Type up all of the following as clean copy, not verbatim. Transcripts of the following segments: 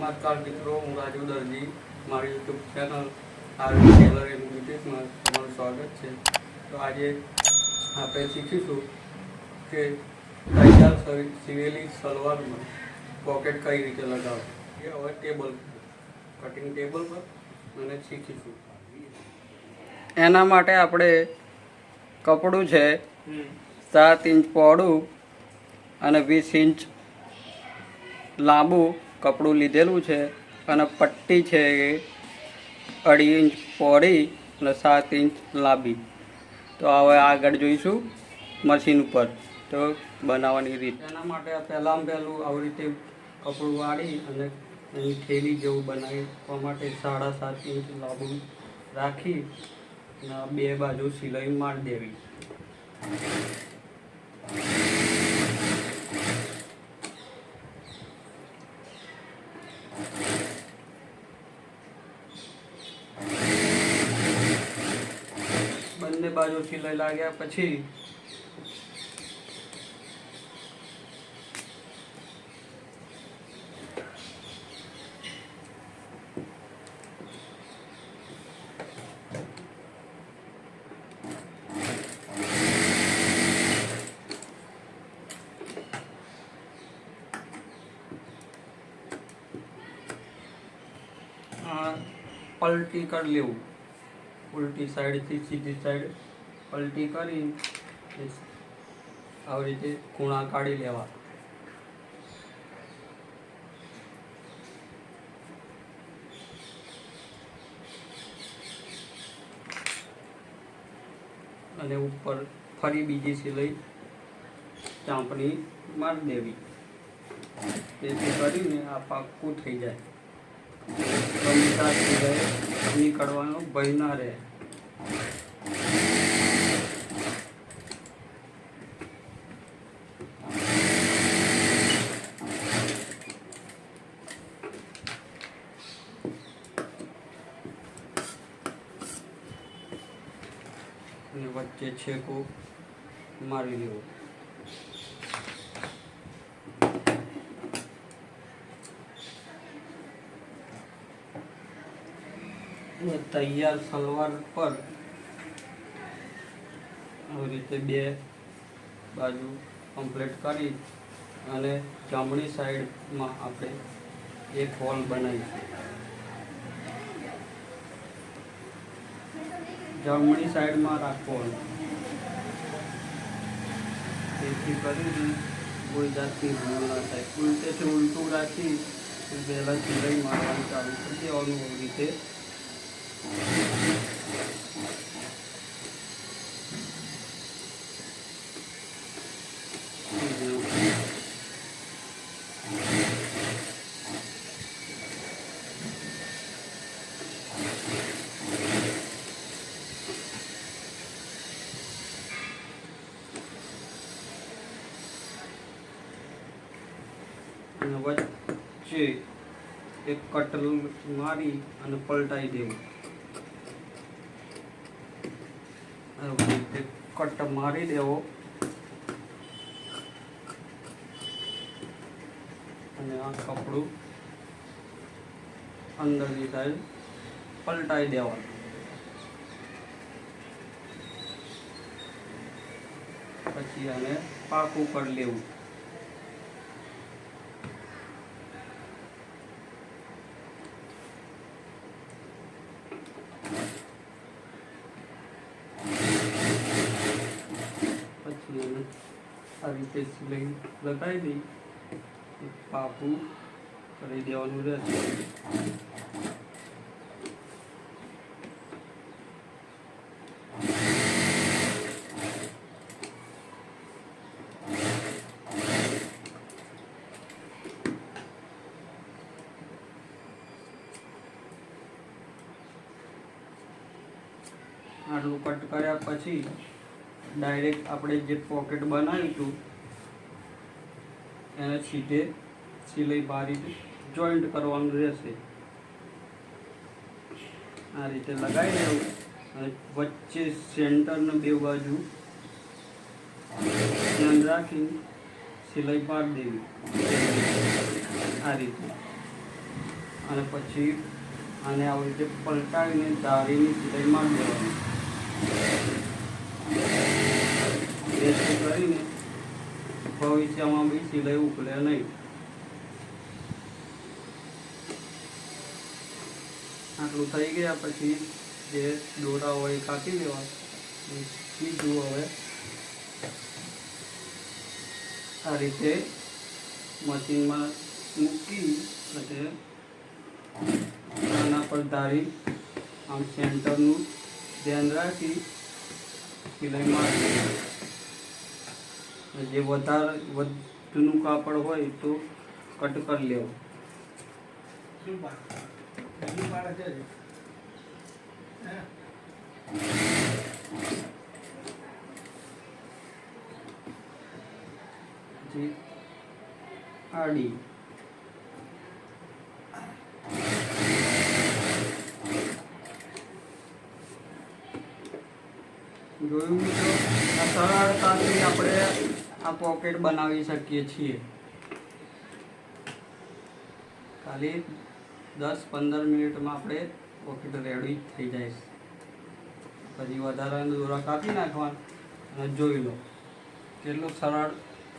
નમસ્કાર મિત્રો, હું રાજુ દરજી. મારી YouTube channel RV tailor and બ્યુટિશમાં તમારું સ્વાગત છે. તો આજે આપણે શીખીશું કે તૈયાર સીવેલી સલવારમાં પોકેટ કઈ રીતે લગાવવું. એ હવે કટિંગ ટેબલ પર અને શીખીશું. એના માટે આપણે કપડું છે 7 ઇંચ પહોળું અને 20 ઇંચ લાંબુ કપડું લીધેલું છે અને પટ્ટી છે એ 2.5 ઇંચ પહોળી અને 7 ઇંચ લાંબી. તો હવે આગળ જોઈશું મશીન ઉપર તો બનાવવાની રીત. એના માટે પહેલું આવી રીતે કપડું વાળી અને એની થેલી જેવું બનાવવા માટે 7.5 ઇંચ લાંબુ રાખી અને બે બાજુ સિલાઈ મારી દેવી. બંને બાજુ સિલાઈ લાગ્યા પછી પલટી કરી લેવું. ઉલટી સાઈડથી સીધી સાઈડ પલટી કરી આવી રીતે ખૂણા કાઢી લેવા. અને ઉપર ફરી બીજી સિલાઈ ચાંપણી મારી દેવી. તેથી કરીને આ પાક્કું થઈ જાય. નીકળવાનો ભય ના રહે. અને વચ્ચે છેકો મારી લેવો. તૈયાર સલવાર પર આવી રીતે બે બાજુ કમ્પ્લીટ કરી અને જમણી સાઈડમાં આપણે એક હોલ બનાવીશું. જમણી સાઈડમાં રાખવાનું. તેથી કરીને કોઈ જાતની ભૂલ ના થાય. ઉલટેથી ઉલટું રાખી પહેલાં સિલાઈ મારવાનું ચાલુ કરી દેવાનું. આવી રીતે વચ્ચે એક કટ મારી અને પલટાઈ દેવું. કટ મારી દેવો અને આ કપડું અંદરની સાઈડ પલટાઈ દેવાનું. પછી આને પાકું કરી લેવું. આ રીતે સિલાઈ લગાવી દઈ પાકું કરી દેવાનું રહેશે. આટલું કટ કર્યા પછી ડાયરેક્ટ આપણે જે પોકેટ બનાવ્યું હતું એને સીધે સિલાઈ મારી જોઈન્ટ કરવાનું રહેશે. આ રીતે લગાવી દેવું અને વચ્ચે સેન્ટરને બે બાજુ ધ્યાન રાખી સિલાઈ મારી દેવી. આ રીતે અને પછી આને આવી રીતે પલટાવીને ધારીની સિલાઈ મારી દેવાની, જેથી કરીને ભવિષ્યમાં બી સિલાઈ ઉકળે નહીં. આટલું થઈ ગયા પછી જે દોરા હોય એ કાપી લેવા. બીજું હવે આ રીતે મશીનમાં મૂકી અને આના પર ધારી આમ સેન્ટરનું ધ્યાન રાખી સિલાઈ મારી. જે વધારે વધુનું કાપડ હોય તો કટ કરી લેવું. પછી આડી જોયું મિત્રો, આ સરળતાથી આપણે આ પોકેટ બનાવી શકીએ છીએ. ખાલી 10-15 મિનિટમાં આપણે પોકેટ રેડી થઈ જાય. પછી વધારાના દોરા કાપી નાખવાના અને જોઈ લો કેટલું સરળ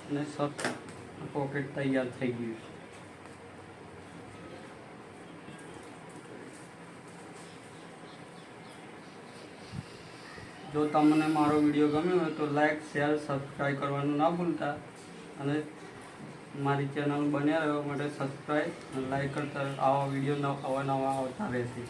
અને સખ્ત પોકેટ તૈયાર થઈ ગયું છે. જો તમને મારો વિડીયો ગમ્યો હોય તો લાઈક, શેર, સબસ્ક્રાઈબ કરવાનું ના ભૂલતા અને મારી ચેનલ બન્યા રહેવા માટે સબસ્ક્રાઈબ અને લાઈક કરતા આવા વિડીયો અવાનવા આવતા રહેશે.